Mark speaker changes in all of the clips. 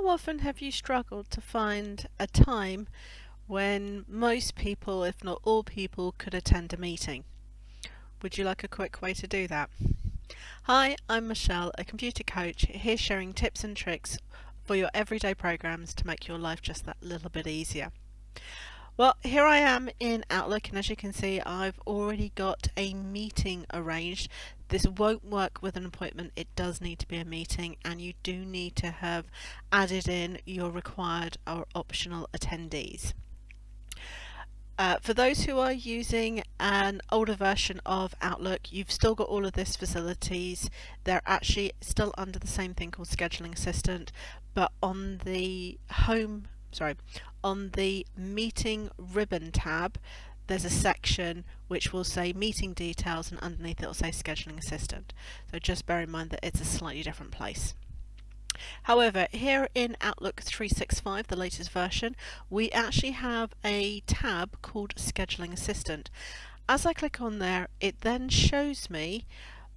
Speaker 1: often have you struggled to find a time when most people, if not all people, could attend a meeting? Would you like a quick way to do that? Hi, I'm Michelle, a computer coach, here sharing tips and tricks for your everyday programs to make your life just that little bit easier. Well, here I am in Outlook, and as you can see, I've already got a meeting arranged. This won't work with an appointment. It does need to be a meeting, and you do need to have added in your required or optional attendees. For those who are using an older version of Outlook, you've still got all of these facilities. They're actually still under the same thing called Scheduling Assistant, but on the on the meeting ribbon tab, there's a section which will say meeting details, and underneath it will say Scheduling Assistant. So just bear in mind that it's a slightly different place. However, here in Outlook 365, the latest version, we actually have a tab called Scheduling Assistant. As I click on there, it then shows me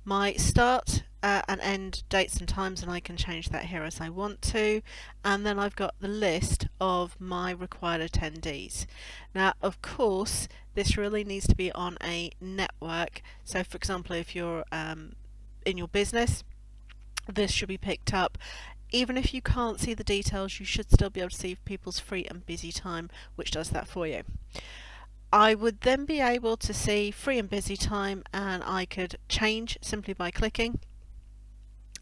Speaker 1: my start and end dates and times, and I can change that here as I want to, and then I've got the list of my required attendees. Now, of course, this really needs to be on a network. So for example, if you're in your business, this should be picked up. Even if you can't see the details, you should still be able to see people's free and busy time, which does that for you. I would then be able to see free and busy time, and I could change simply by clicking,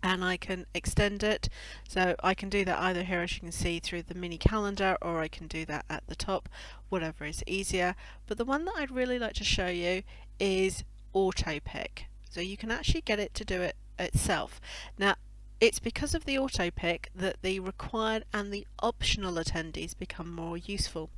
Speaker 1: and I can extend it. So I can do that either here, as you can see, through the mini calendar, or I can do that at the top, whatever is easier. But the one that I'd really like to show you is auto pick. So you can actually get it to do it itself. Now, it's because of the auto pick that the required and the optional attendees become more useful.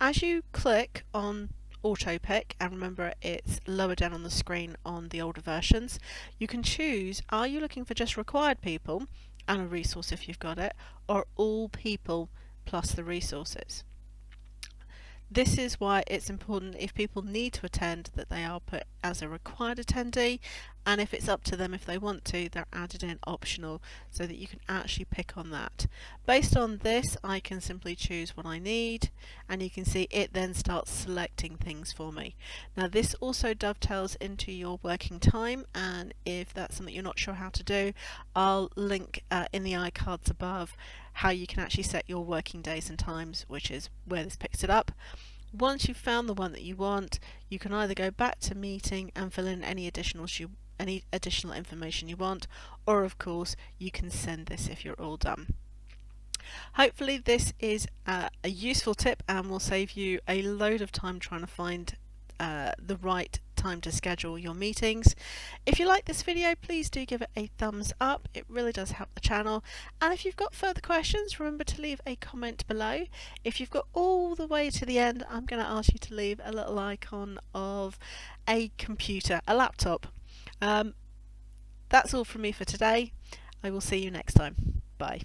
Speaker 1: As you click on auto pick, and remember it's lower down on the screen on the older versions, you can choose, are you looking for just required people and a resource if you've got it, or all people plus the resources. This is why it's important, if people need to attend, that they are put as a required attendee, and if it's up to them, if they want to, they're added in optional, so that you can actually pick on that. Based on this, I can simply choose what I need, and you can see it then starts selecting things for me. Now this also dovetails into your working time, and if that's something you're not sure how to do, I'll link in the iCards above how you can actually set your working days and times, which is where this picks it up. Once you've found the one that you want, you can either go back to meeting and fill in any additional information you want, or of course you can send this if you're all done. Hopefully this is a useful tip and will save you a load of time trying to find the right time to schedule your meetings. If you like this video, please do give it a thumbs up. It really does help the channel. And if you've got further questions, remember to leave a comment below. If you've got all the way to the end, I'm going to ask you to leave a little icon of a computer, a laptop. That's all from me for today. I will see you next time. Bye.